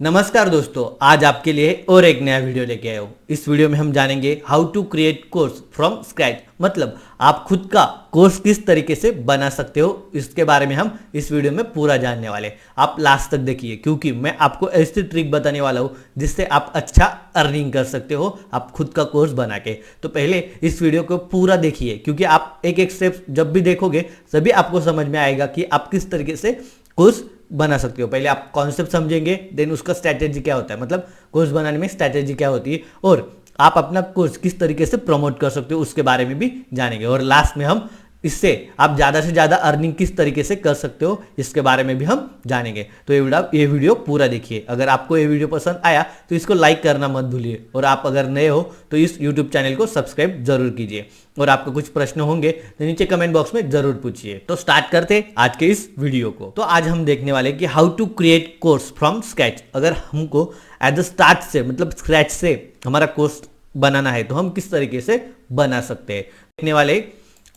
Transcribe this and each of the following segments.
नमस्कार दोस्तों, आज आपके लिए और एक नया वीडियो लेके आया हूँ। इस वीडियो में हम जानेंगे how to create course from scratch, मतलब आप खुद का कोर्स किस तरीके से बना सकते हो, इसके बारे में हम इस वीडियो में पूरा जानने वाले। आप लास्ट तक देखिए, क्योंकि मैं आपको ऐसी ट्रिक बताने वाला हूँ जिससे आप अच्छा अर्निंग कर सकते हो आप खुद का कोर्स बना के। तो पहले इस वीडियो को पूरा देखिए, क्योंकि आप एक एक स्टेप जब भी देखोगे तभी आपको समझ में आएगा कि आप किस तरीके से कोर्स बना सकते हो। पहले आप कॉन्सेप्ट समझेंगे, देन उसका स्ट्रैटेजी क्या होता है, मतलब कोर्स बनाने में स्ट्रैटेजी क्या होती है, और आप अपना कोर्स किस तरीके से प्रमोट कर सकते हो उसके बारे में भी जानेंगे। और लास्ट में हम इससे आप ज़्यादा से ज़्यादा अर्निंग किस तरीके से कर सकते हो इसके बारे में भी हम जानेंगे। तो ये वीडियो पूरा देखिए। अगर आपको ये वीडियो पसंद आया तो इसको लाइक करना मत भूलिए, और आप अगर नए हो तो इस यूट्यूब चैनल को सब्सक्राइब जरूर कीजिए। और आपको कुछ प्रश्न होंगे तो नीचे कमेंट बॉक्स में जरूर पूछिए। तो स्टार्ट करते हैं आज के इस वीडियो को। तो आज हम देखने वाले कि how to create course from scratch. अगर हमको एट द स्टार्ट से, मतलब स्क्रैच से हमारा कोर्स बनाना है तो हम किस तरीके से बना सकते हैं, देखने वाले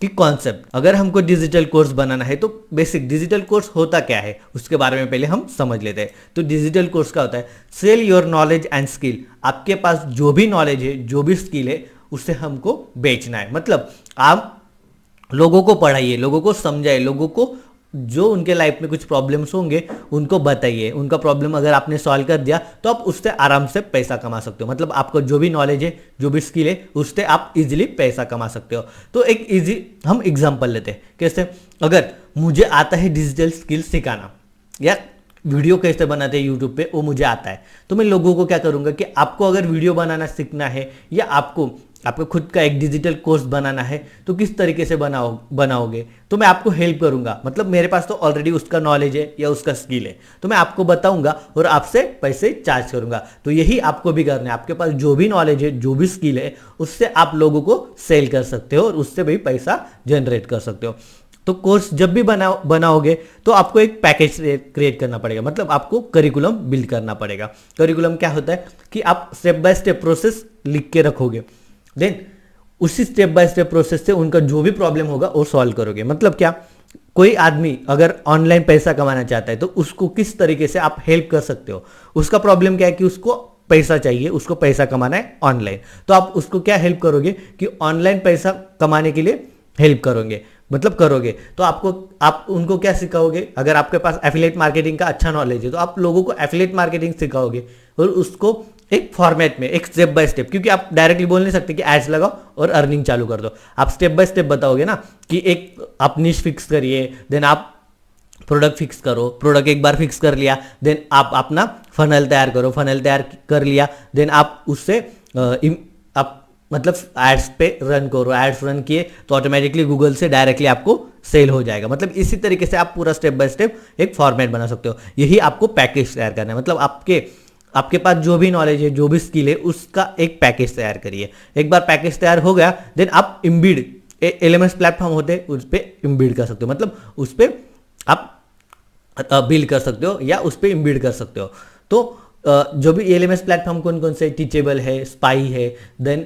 कि कॉन्सेप्ट। अगर हमको डिजिटल कोर्स बनाना है तो बेसिक डिजिटल कोर्स होता क्या है उसके बारे में पहले हम समझ लेते हैं। तो डिजिटल कोर्स क्या होता है? Sell your knowledge and skill. आपके पास जो भी नॉलेज है, जो भी स्किल है, उसे हमको बेचना है। मतलब आप लोगों को पढ़ाइए, लोगों को समझाइए, लोगों को जो उनके लाइफ में कुछ प्रॉब्लम्स होंगे उनको बताइए। उनका प्रॉब्लम अगर आपने सॉल्व कर दिया तो आप उससे आराम से पैसा कमा सकते हो। मतलब आपको जो भी नॉलेज है, जो भी स्किल है, उससे आप इजीली पैसा कमा सकते हो। तो एक इजी हम एग्जांपल लेते हैं। कैसे? अगर मुझे आता है डिजिटल स्किल सिखाना, या वीडियो कैसे बनाते हैं यूट्यूब पे वो मुझे आता है, तो मैं लोगों को क्या करूंगा कि आपको अगर वीडियो बनाना सीखना है या आपको खुद का एक डिजिटल कोर्स बनाना है तो किस तरीके से बनाओगे, तो मैं आपको हेल्प करूंगा। मतलब मेरे पास तो ऑलरेडी उसका नॉलेज है या उसका स्किल है, तो मैं आपको बताऊंगा और आपसे पैसे चार्ज करूंगा। तो यही आपको भी करना है। आपके पास जो भी नॉलेज है, जो भी स्किल है, उससे आप लोगों को सेल कर सकते हो और उससे भी पैसा जनरेट कर सकते हो। तो कोर्स जब भी बनाओगे तो आपको एक पैकेज क्रिएट करना पड़ेगा, मतलब आपको करिकुलम बिल्ड करना पड़ेगा। करिकुलम क्या होता है कि आप स्टेप बाय स्टेप प्रोसेस लिख के रखोगे, देन उसी स्टेप बाय स्टेप प्रोसेस से उनका जो भी प्रॉब्लम होगा वो सॉल्व करोगे। मतलब क्या, कोई आदमी अगर ऑनलाइन पैसा कमाना चाहता है तो उसको किस तरीके से आप हेल्प कर सकते हो। उसका प्रॉब्लम क्या है कि उसको पैसा चाहिए, उसको पैसा कमाना है ऑनलाइन, तो आप उसको क्या हेल्प करोगे कि ऑनलाइन पैसा कमाने के लिए हेल्प करोगे, मतलब करोगे। तो आप उनको क्या सिखाओगे? अगर आपके पास एफिलिएट मार्केटिंग का अच्छा नॉलेज है तो आप लोगों को एफिलिएट मार्केटिंग सिखाओगे, और उसको एक फॉर्मेट में, एक स्टेप बाय स्टेप, क्योंकि आप डायरेक्टली बोल नहीं सकते कि एड्स लगाओ और अर्निंग चालू कर दो। आप स्टेप बाय स्टेप बताओगे ना कि एक आप निश फिक्स करिए, देन आप प्रोडक्ट फिक्स करो, प्रोडक्ट एक बार फिक्स कर लिया, देन आप अपना फनल तैयार करो, फनल तैयार कर लिया, देन आप उससे आप मतलब एड्स पे रन करो। एड्स रन किए तो ऑटोमेटिकली गूगल से डायरेक्टली आपको सेल हो जाएगा। मतलब इसी तरीके से आप पूरा स्टेप बाय स्टेप एक फॉर्मेट बना सकते हो। यही आपको पैकेज तैयार करना है। मतलब आपके पास जो भी नॉलेज है, जो भी स्किल है, उसका एक पैकेज तैयार करिए। एक बार पैकेज तैयार हो गया, देन आप इम्बिड एलएमएस प्लेटफॉर्म होते हैं उस पर इम्बिड कर सकते हो। मतलब उस पर आप बिल्ड कर सकते हो या उस पर इम्बिड कर सकते हो। तो जो भी एलएमएस प्लेटफॉर्म कौन कौन से, टीचेबल है, स्पाई है, देन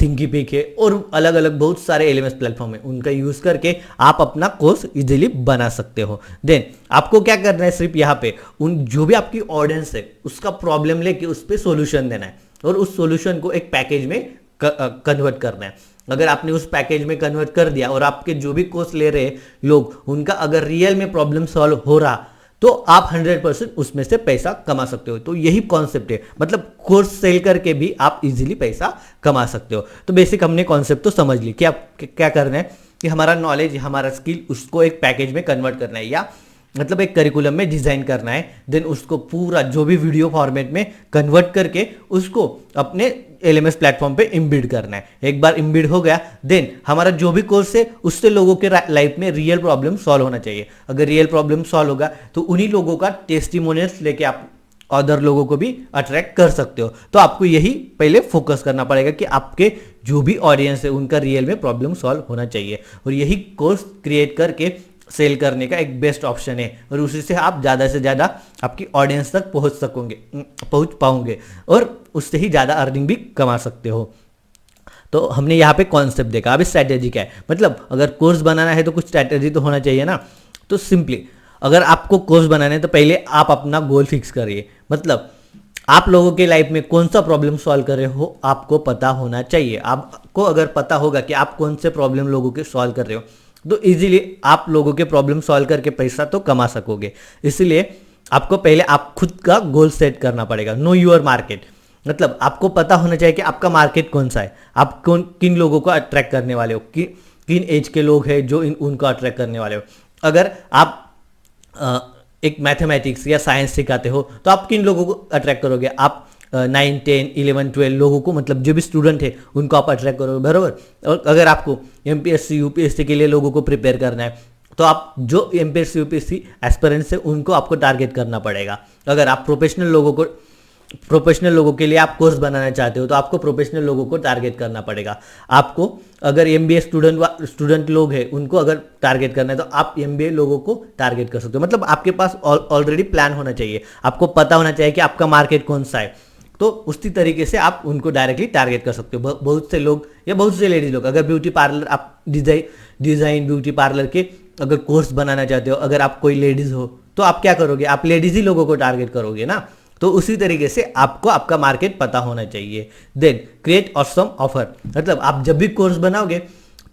थिंकीपिक है, और अलग अलग बहुत सारे एलएमएस प्लेटफॉर्म है, उनका यूज करके आप अपना कोर्स इजीली बना सकते हो। देन आपको क्या करना है, सिर्फ यहाँ पे उन जो भी आपकी ऑडियंस है उसका प्रॉब्लम लेके उस पर सोल्यूशन देना है, और उस सोल्यूशन को एक पैकेज में कन्वर्ट करना है। अगर आपने उस पैकेज में कन्वर्ट कर दिया और आपके जो भी कोर्स ले रहे लोग, उनका अगर रियल में प्रॉब्लम सॉल्व हो रहा, तो आप 100% उसमें से पैसा कमा सकते हो। तो यही कॉन्सेप्ट है। मतलब कोर्स सेल करके भी आप इजीली पैसा कमा सकते हो। तो बेसिक हमने कॉन्सेप्ट तो समझ ली कि आप क्या करना है कि हमारा नॉलेज, हमारा स्किल, उसको एक पैकेज में कन्वर्ट करना है, या मतलब एक करिकुलम में डिजाइन करना है। देन उसको पूरा जो भी वीडियो फॉर्मेट में कन्वर्ट करके उसको अपने एलएमएस प्लेटफॉर्म पे इम्बिड करना है। एक बार इम्बिड हो गया, देन हमारा जो भी कोर्स है उससे लोगों के लाइफ में रियल प्रॉब्लम सॉल्व होना चाहिए। अगर रियल प्रॉब्लम सॉल्व होगा तो उन्हीं लोगों का टेस्टिमोनियल्स लेके आप अदर लोगों को भी अट्रैक्ट कर सकते हो। तो आपको यही पहले फोकस करना पड़ेगा कि आपके जो भी ऑडियंस है उनका रियल में प्रॉब्लम सॉल्व होना चाहिए, और यही कोर्स क्रिएट करके सेल करने का एक बेस्ट ऑप्शन है। और उसी से आप ज़्यादा से ज़्यादा आपकी ऑडियंस तक पहुंच पाओगे, और उससे ही ज़्यादा अर्निंग भी कमा सकते हो। तो हमने यहाँ पे कॉन्सेप्ट देखा। अब स्ट्रैटेजी क्या है, मतलब अगर कोर्स बनाना है तो कुछ स्ट्रैटेजी तो होना चाहिए ना। तो सिंपली अगर आपको कोर्स बनाना है तो पहले आप अपना गोल फिक्स करिए। मतलब आप लोगों के लाइफ में कौन सा प्रॉब्लम सॉल्व कर रहे हो आपको पता होना चाहिए। आपको अगर पता होगा कि आप कौन से प्रॉब्लम लोगों के सॉल्व कर रहे हो तो इजीली आप लोगों के प्रॉब्लम सॉल्व करके पैसा तो कमा सकोगे। इसलिए आपको पहले आप खुद का गोल सेट करना पड़ेगा। नो योर मार्केट, मतलब आपको पता होना चाहिए कि आपका मार्केट कौन सा है, आप किन लोगों को अट्रैक्ट करने वाले हो, किन एज के लोग हैं जो उनको अट्रैक्ट करने वाले हो। अगर आप एक मैथमेटिक्स या साइंस सिखाते हो तो आप किन लोगों को अट्रैक्ट करोगे, आप 9, 10, 11, 12 लोगों को, मतलब जो भी स्टूडेंट है उनको आप अट्रैक्ट करोगे, बराबर। और अगर आपको एमपीएससी यूपीएससी के लिए लोगों को प्रिपेयर करना है तो आप जो एमपीएससी यूपीएससी एस्पिरेंट्स है उनको आपको टारगेट करना पड़ेगा। अगर आप प्रोफेशनल लोगों के लिए आप कोर्स बनाना चाहते हो तो आपको प्रोफेशनल लोगों को टारगेट करना पड़ेगा। आपको अगर एमबीए स्टूडेंट लोग हैं उनको अगर टारगेट करना है तो आप एमबीए लोगों को टारगेट कर सकते हो। मतलब आपके पास ऑलरेडी प्लान होना चाहिए, आपको पता होना चाहिए कि आपका मार्केट कौन सा है, तो उसी तरीके से आप उनको डायरेक्टली टारगेट कर सकते हो। बहुत से लोग या बहुत से लेडीज लोग, अगर ब्यूटी पार्लर आप डिजाइन ब्यूटी पार्लर के अगर कोर्स बनाना चाहते हो, अगर आप कोई लेडीज हो तो आप क्या करोगे, आप लेडीज ही लोगों को टारगेट करोगे ना। तो उसी तरीके से आपको आपका मार्केट पता होना चाहिए। देन क्रिएट ऑसम ऑफर, मतलब आप जब भी कोर्स बनाओगे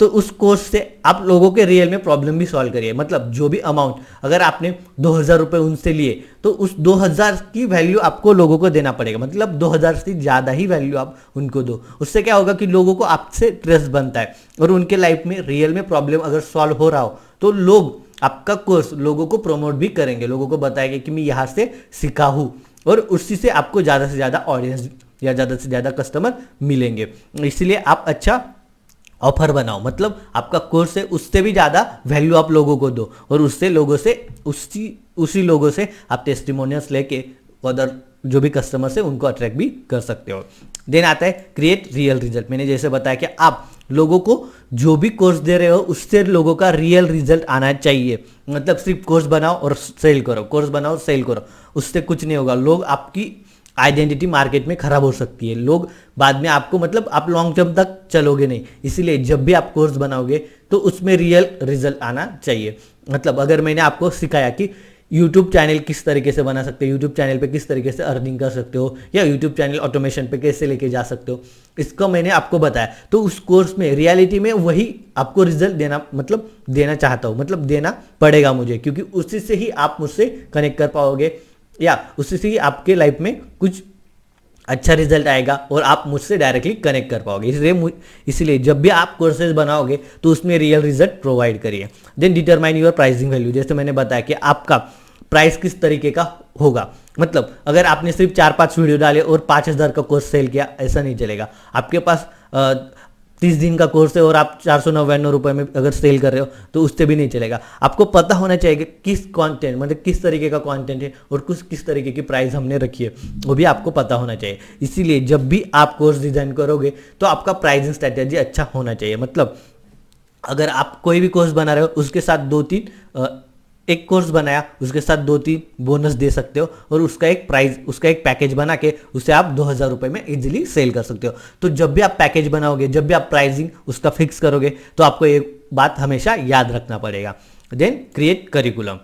तो उस कोर्स से आप लोगों के रियल में प्रॉब्लम भी सॉल्व करिए। मतलब जो भी अमाउंट, अगर आपने 2000 रुपये उनसे लिए तो उस 2000 की वैल्यू आपको लोगों को देना पड़ेगा। मतलब 2000 से ज़्यादा ही वैल्यू आप उनको दो। उससे क्या होगा कि लोगों को आपसे ट्रस्ट बनता है और उनके लाइफ में रियल में प्रॉब्लम अगर सॉल्व हो रहा हो तो लोग आपका कोर्स लोगों को प्रमोट भी करेंगे, लोगों को बताएंगे कि मैं यहाँ से सीखा हूँ, और उसी से आपको ज़्यादा से ज़्यादा ऑडियंस या ज़्यादा से ज़्यादा कस्टमर मिलेंगे। इसलिए आप अच्छा ऑफर बनाओ, मतलब आपका कोर्स है उससे भी ज़्यादा वैल्यू आप लोगों को दो, और उससे लोगों से उसी लोगों से आप टेस्टिमोनियल्स लेके अदर जो भी कस्टमर्स है उनको अट्रैक्ट भी कर सकते हो। देन आता है क्रिएट रियल रिजल्ट। मैंने जैसे बताया कि आप लोगों को जो भी कोर्स दे रहे हो उससे लोगों का रियल रिजल्ट आना चाहिए। मतलब सिर्फ कोर्स बनाओ और सेल करो, कोर्स बनाओ सेल करो, उससे कुछ नहीं होगा। लोग आपकी आइडेंटिटी मार्केट में खराब हो सकती है, लोग बाद में आपको, मतलब आप लॉन्ग टर्म तक चलोगे नहीं। इसीलिए जब भी आप कोर्स बनाओगे तो उसमें रियल रिजल्ट आना चाहिए। मतलब अगर मैंने आपको सिखाया कि यूट्यूब चैनल किस तरीके से बना सकते हो, यूट्यूब चैनल पे किस तरीके से अर्निंग कर सकते हो, या यूट्यूब चैनल ऑटोमेशन पे कैसे लेके जा सकते हो, इसको मैंने आपको बताया। तो उस कोर्स में रियलिटी में वही आपको रिजल्ट देना, मतलब देना चाहता हूँ, मतलब देना पड़ेगा मुझे, क्योंकि उसी से ही आप मुझसे कनेक्ट कर पाओगे या उसी से ही आपके लाइफ में कुछ अच्छा रिजल्ट आएगा और आप मुझसे डायरेक्टली कनेक्ट कर पाओगे। इसलिए जब भी आप कोर्सेज बनाओगे तो उसमें रियल रिजल्ट प्रोवाइड करिए। Then determine your pricing value. जैसे मैंने बताया कि आपका प्राइस किस तरीके का होगा। मतलब अगर आपने सिर्फ 4-5 वीडियो डाले और 5000 का कोर्स सेल किया, ऐसा नहीं चलेगा। आपके पास 30 दिन का कोर्स है और आप 499 रुपये में अगर सेल कर रहे हो तो उससे भी नहीं चलेगा। आपको पता होना चाहिए कि किस कंटेंट, मतलब किस तरीके का कंटेंट है और किस तरीके की प्राइस हमने रखी है, वो भी आपको पता होना चाहिए। इसीलिए जब भी आप कोर्स डिजाइन करोगे तो आपका प्राइसिंग स्ट्रैटेजी अच्छा होना चाहिए। मतलब अगर आप कोई भी कोर्स बना रहे हो उसके साथ 2-3 एक कोर्स बनाया, उसके साथ 2-3 बोनस दे सकते हो और उसका एक पैकेज बना के उसे आप 2000 रुपये में इजीली सेल कर सकते हो। तो जब भी आप पैकेज बनाओगे, जब भी आप प्राइसिंग उसका फिक्स करोगे तो आपको एक बात हमेशा याद रखना पड़ेगा। Then create curriculum.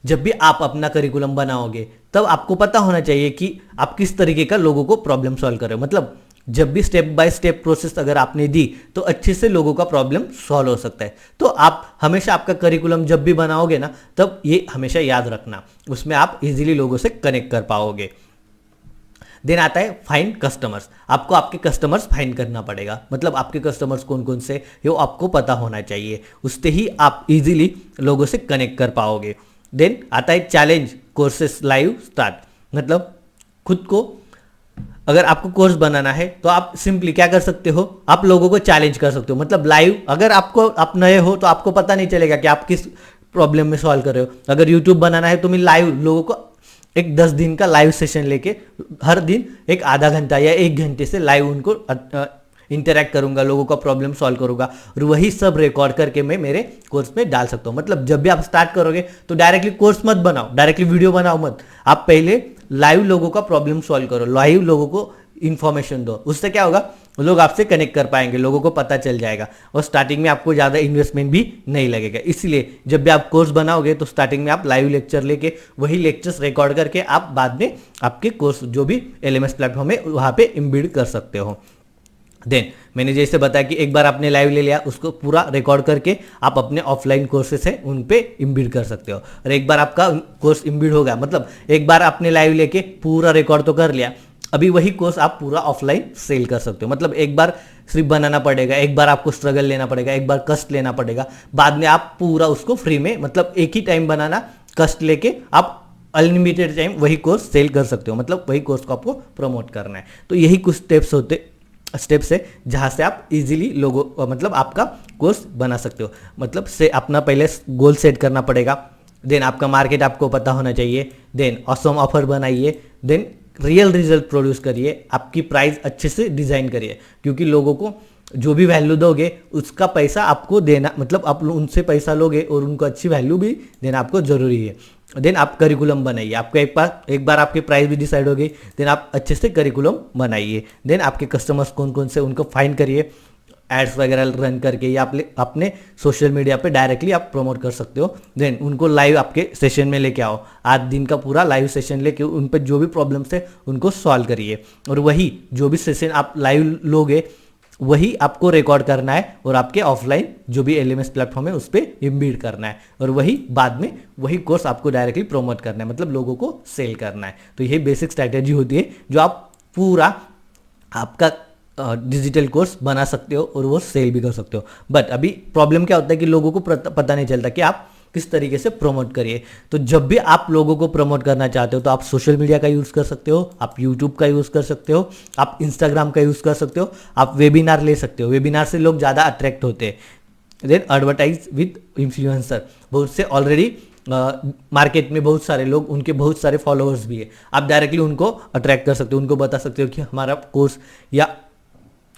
जब भी आप अपना करिकुलम बनाओगे तब आपको पता होना चाहिए कि आप किस तरीके का लोगों को प्रॉब्लम सॉल्व कर रहे हो। मतलब जब भी स्टेप बाय स्टेप प्रोसेस अगर आपने दी तो अच्छे से लोगों का प्रॉब्लम सॉल्व हो सकता है। तो आप हमेशा आपका करिकुलम जब भी बनाओगे ना, तब ये हमेशा याद रखना, उसमें आप इजीली लोगों से कनेक्ट कर पाओगे। देन आता है फाइंड कस्टमर्स। आपको आपके कस्टमर्स फाइंड करना पड़ेगा। मतलब आपके कस्टमर्स कौन कौन से ये आपको पता होना चाहिए, उससे ही आप इजीली लोगों से कनेक्ट कर पाओगे। देन आता है चैलेंज कोर्सेस लाइव स्टार्ट। मतलब खुद को, अगर आपको कोर्स बनाना है तो आप सिंपली क्या कर सकते हो, आप लोगों को चैलेंज कर सकते हो। मतलब लाइव, अगर आप नए हो तो आपको पता नहीं चलेगा कि आप किस प्रॉब्लम में सॉल्व कर रहे हो। अगर यूट्यूब बनाना है तो मैं लाइव लोगों को एक 10 दिन का लाइव सेशन लेके हर दिन एक आधा घंटा या 1 घंटे से लाइव उनको इंटरेक्ट करूंगा, लोगों का प्रॉब्लम सॉल्व करूंगा और वही सब रिकॉर्ड करके मैं मेरे कोर्स में डाल सकता हूँ। मतलब जब भी आप स्टार्ट करोगे तो डायरेक्टली कोर्स मत बनाओ, डायरेक्टली वीडियो बनाओ मत, आप पहले लाइव लोगों का प्रॉब्लम सॉल्व करो, लाइव लोगों को इन्फॉर्मेशन दो। उससे क्या होगा, लोग आपसे कनेक्ट कर पाएंगे, लोगों को पता चल जाएगा और स्टार्टिंग में आपको ज़्यादा इन्वेस्टमेंट भी नहीं लगेगा। इसलिए जब भी आप कोर्स बनाओगे तो स्टार्टिंग में आप लाइव लेक्चर लेके वही लेक्चर्स रिकॉर्ड करके आप बाद में आपके कोर्स जो भी LMS प्लेटफॉर्म है वहाँ पे इम्बिल्ड कर सकते हो। देन मैंने जैसे बताया कि एक बार आपने लाइव ले लिया, उसको पूरा रिकॉर्ड करके आप अपने ऑफलाइन कोर्सेस हैं उन पे इम्बिड कर सकते हो। और एक बार आपका कोर्स इम्बिड हो गया, मतलब एक बार आपने लाइव लेके पूरा रिकॉर्ड तो कर लिया, अभी वही कोर्स आप पूरा ऑफलाइन सेल कर सकते हो। मतलब एक बार सिर्फ बनाना पड़ेगा, एक बार आपको स्ट्रगल लेना पड़ेगा, एक बार कष्ट लेना पड़ेगा, बाद में आप पूरा उसको फ्री में, मतलब एक ही टाइम बनाना, कष्ट लेके आप अनलिमिटेड टाइम वही कोर्स सेल कर सकते हो। मतलब वही कोर्स को आपको प्रमोट करना है। तो यही कुछ स्टेप्स है जहां से आप इजीली लोगों, मतलब आपका कोर्स बना सकते हो। मतलब से अपना पहले गोल सेट करना पड़ेगा, देन आपका मार्केट आपको पता होना चाहिए, देन ऑसम ऑफर बनाइए, देन रियल रिजल्ट प्रोड्यूस करिए, आपकी प्राइस अच्छे से डिजाइन करिए, क्योंकि लोगों को जो भी वैल्यू दोगे उसका पैसा आपको देना, मतलब आप उनसे पैसा लोगे और उनको अच्छी वैल्यू भी देना आपको जरूरी है। देन आप करिकुलम बनाइए, आपका एक बार आपकी प्राइस भी डिसाइड हो गई, देन आप अच्छे से करिकुलम बनाइए। देन आपके कस्टमर्स कौन कौन से उनको फाइंड करिए, एड्स वगैरह रन करके या अपने सोशल मीडिया पे डायरेक्टली आप प्रमोट कर सकते हो। देन उनको लाइव आपके सेशन में लेके आओ, 8 दिन का पूरा लाइव सेशन लेके उन पर जो भी प्रॉब्लम्स है उनको सॉल्व करिए, और वही जो भी सेशन आप लाइव लोगे वही आपको रिकॉर्ड करना है और आपके ऑफलाइन जो भी LMS प्लेटफॉर्म है उस पर इम्बिड करना है, और वही बाद में वही कोर्स आपको डायरेक्टली प्रमोट करना है, मतलब लोगों को सेल करना है। तो यही बेसिक स्ट्रैटेजी होती है जो आप पूरा आपका डिजिटल कोर्स बना सकते हो और वो सेल भी कर सकते हो। बट अभी प्रॉब्लम क्या होता है कि लोगों को पता नहीं चलता कि आप किस तरीके से प्रमोट करिए। तो जब भी आप लोगों को प्रमोट करना चाहते हो तो आप सोशल मीडिया का यूज़ कर सकते हो, आप यूट्यूब का यूज़ कर सकते हो, आप इंस्टाग्राम का यूज़ कर सकते हो, आप वेबिनार ले सकते हो, वेबिनार से लोग ज़्यादा अट्रैक्ट होते हैं। देन एडवर्टाइज विद इन्फ्लुएंसर, बहुत से ऑलरेडी मार्केट में बहुत सारे लोग, उनके बहुत सारे फॉलोअर्स भी है, आप डायरेक्टली उनको अट्रैक्ट कर सकते हो, उनको बता सकते हो कि हमारा कोर्स या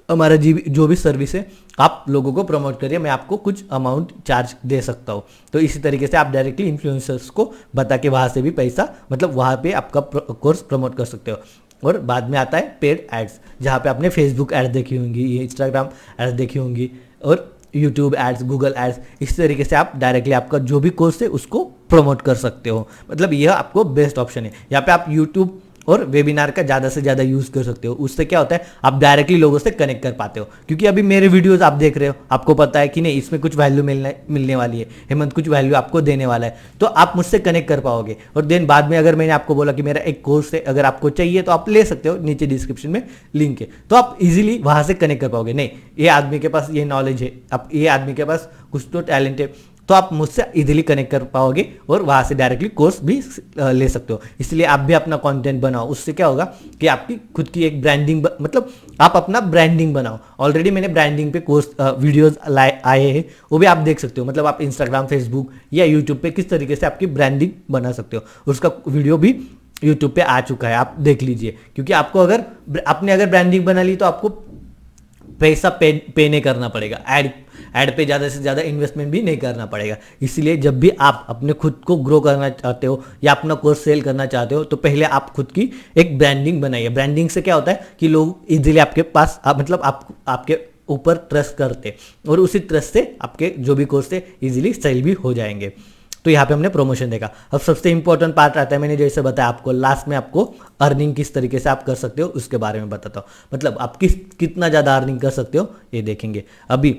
हमारा जो भी सर्विस है आप लोगों को प्रमोट करिए, मैं आपको कुछ अमाउंट चार्ज दे सकता हूँ। तो इसी तरीके से आप डायरेक्टली इन्फ्लुएंसर्स को बता के वहाँ से भी पैसा, मतलब वहाँ पे आपका कोर्स प्रमोट कर सकते हो। और बाद में आता है पेड एड्स, जहाँ पे आपने फेसबुक एड्स देखी होंगी, ये इंस्टाग्राम एड्स देखी होंगी और यूट्यूब एड्स, गूगल एड्स, इस तरीके से आप डायरेक्टली आपका जो भी कोर्स है उसको प्रमोट कर सकते हो। मतलब यह आपको बेस्ट ऑप्शन है। यहाँ पे आप यूट्यूब और वेबिनार का ज़्यादा से ज़्यादा यूज़ कर सकते हो। उससे क्या होता है, आप डायरेक्टली लोगों से कनेक्ट कर पाते हो, क्योंकि अभी मेरे वीडियोस आप देख रहे हो, आपको पता है कि नहीं इसमें कुछ वैल्यू मिलने वाली है, हेमंत कुछ वैल्यू आपको देने वाला है, तो आप मुझसे कनेक्ट कर पाओगे। और देन बाद में अगर मैंने आपको बोला कि मेरा एक कोर्स है, अगर आपको चाहिए तो आप ले सकते हो, नीचे डिस्क्रिप्शन में लिंक है, तो आप इजीली वहाँ से कनेक्ट कर पाओगे। नहीं, ये आदमी के पास ये नॉलेज है, अब ये आदमी के पास कुछ तो टैलेंट है, तो आप मुझसे इजीली कनेक्ट कर पाओगे और वहाँ से डायरेक्टली कोर्स भी ले सकते हो। इसलिए आप भी अपना कंटेंट बनाओ, उससे क्या होगा कि आपकी खुद की एक ब्रांडिंग, मतलब आप अपना ब्रांडिंग बनाओ। ऑलरेडी मैंने ब्रांडिंग पे कोर्स वीडियोस आए हैं, वो भी आप देख सकते हो। मतलब आप इंस्टाग्राम, फेसबुक या यूट्यूब पे किस तरीके से आपकी ब्रांडिंग बना सकते हो, उसका वीडियो भी यूट्यूब पे आ चुका है, आप देख लीजिए। क्योंकि आपको अगर आपने अगर ब्रांडिंग बना ली तो आपको पैसा पे नहीं करना पड़ेगा, ऐड पे ज़्यादा से ज़्यादा इन्वेस्टमेंट भी नहीं करना पड़ेगा। इसलिए जब भी आप अपने खुद को ग्रो करना चाहते हो या अपना कोर्स सेल करना चाहते हो तो पहले आप खुद की एक ब्रांडिंग बनाइए। ब्रांडिंग से क्या होता है कि लोग इजीली आपके पास मतलब आपके ऊपर ट्रस्ट करते और उसी ट्रस्ट से आपके जो भी कोर्स है इजीली सेल भी हो जाएंगे। तो यहाँ पे हमने प्रमोशन देखा। अब सबसे इंपॉर्टेंट पार्ट आता है, मैंने जैसे बताया आपको लास्ट में, आपको अर्निंग किस तरीके से आप कर सकते हो उसके बारे में बताता हूँ। मतलब आप कितना ज़्यादा अर्निंग कर सकते हो ये देखेंगे। अभी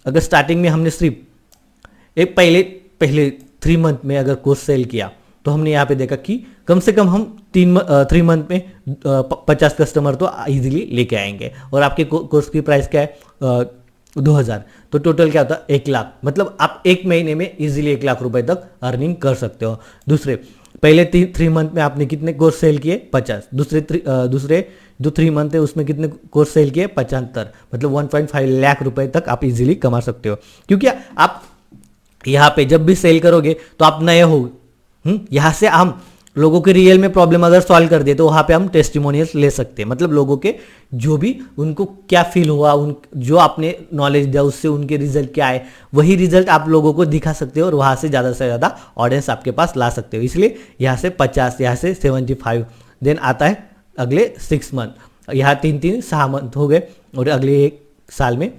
अगर स्टार्टिंग में हमने सिर्फ एक पहले 3 मंथ में अगर कोर्स सेल किया तो हमने यहाँ पे देखा कि कम से कम हम 3 मंथ में 50 कस्टमर तो इजीली लेके आएंगे। और आपके कोर्स की प्राइस क्या है, 2000, तो टोटल क्या होता है 1 लाख। मतलब आप 1 महीने में इजीली 1 लाख रुपए तक अर्निंग कर सकते हो। दूसरे पहले 3 मंथ में आपने कितने कोर्स सेल किए, 50। दूसरे जो 3 मंथ है उसमें कितने कोर्स सेल किए, 75। मतलब 1.5 लाख रुपए तक आप इजीली कमा सकते हो। क्योंकि आप यहाँ पे जब भी सेल करोगे तो आप नए हो, यहाँ से हम लोगों के रियल में प्रॉब्लम अगर सॉल्व कर दे तो वहाँ पे हम टेस्टिमोनियल्स ले सकते हैं। मतलब लोगों के जो भी उनको क्या फील हुआ, जो आपने नॉलेज दिया उससे उनके रिजल्ट क्या है, वही रिजल्ट आप लोगों को दिखा सकते हो और वहाँ से ज़्यादा ऑडियंस आपके पास ला सकते हो। इसलिए यहाँ से 50, यहाँ से 75, देन आता है अगले 6 मंथ, यहाँ 3 6 मंथ हो गए, और अगले 1 साल में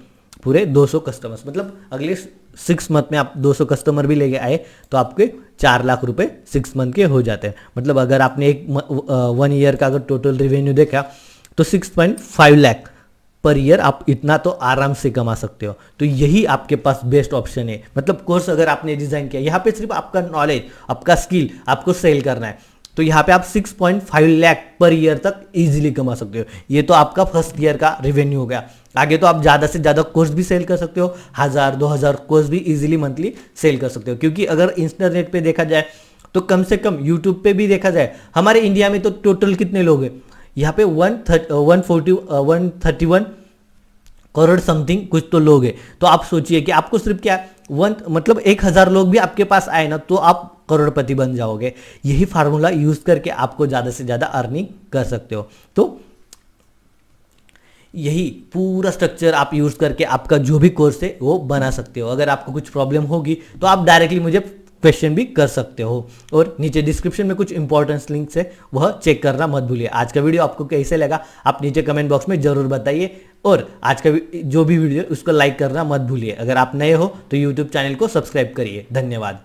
पूरे 200 कस्टमर्स, मतलब अगले 6 मंथ में आप 200 कस्टमर भी लेके आए तो आपके 4 लाख रुपए 6 मंथ के हो जाते हैं। मतलब अगर आपने 1 ईयर का अगर टोटल रेवेन्यू देखा तो 6.5 लाख पर ईयर आप इतना तो आराम से कमा सकते हो। तो यही आपके पास बेस्ट ऑप्शन है। मतलब कोर्स अगर आपने डिजाइन किया, यहाँ पे सिर्फ आपका नॉलेज, आपका स्किल आपको सेल करना है, तो यहाँ पे आप 6.5 लाख पर ईयर तक इजीली कमा सकते हो। ये तो आपका फर्स्ट ईयर का रेवेन्यू हो गया। आगे तो आप ज़्यादा से ज़्यादा कोर्स भी सेल कर सकते हो, 1000-2000 कोर्स भी इजीली मंथली सेल कर सकते हो। क्योंकि अगर इंटरनेट पे देखा जाए तो कम से कम यूट्यूब पे भी देखा जाए, हमारे इंडिया में तो टोटल कितने लोग हैं, यहाँ पे 131 करोड़ समथिंग कुछ तो लोग हैं। तो आप सोचिए कि आपको सिर्फ क्या मतलब 1000 लोग भी आपके पास आए ना तो आप करोड़पति बन जाओगे। यही फार्मूला यूज करके आपको ज्यादा से ज्यादा अर्निंग कर सकते हो। तो यही पूरा स्ट्रक्चर आप यूज करके आपका जो भी कोर्स है वो बना सकते हो। अगर आपको कुछ प्रॉब्लम होगी तो आप डायरेक्टली मुझे क्वेश्चन भी कर सकते हो, और नीचे डिस्क्रिप्शन में कुछ इंपॉर्टेंस लिंक्स है वह चेक करना मत भूलिए। आज का वीडियो आपको कैसे लगा आप नीचे कमेंट बॉक्स में जरूर बताइए, और आज का जो भी वीडियो उसको लाइक करना मत भूलिए। अगर आप नए हो तो यूट्यूब चैनल को सब्सक्राइब करिए। धन्यवाद।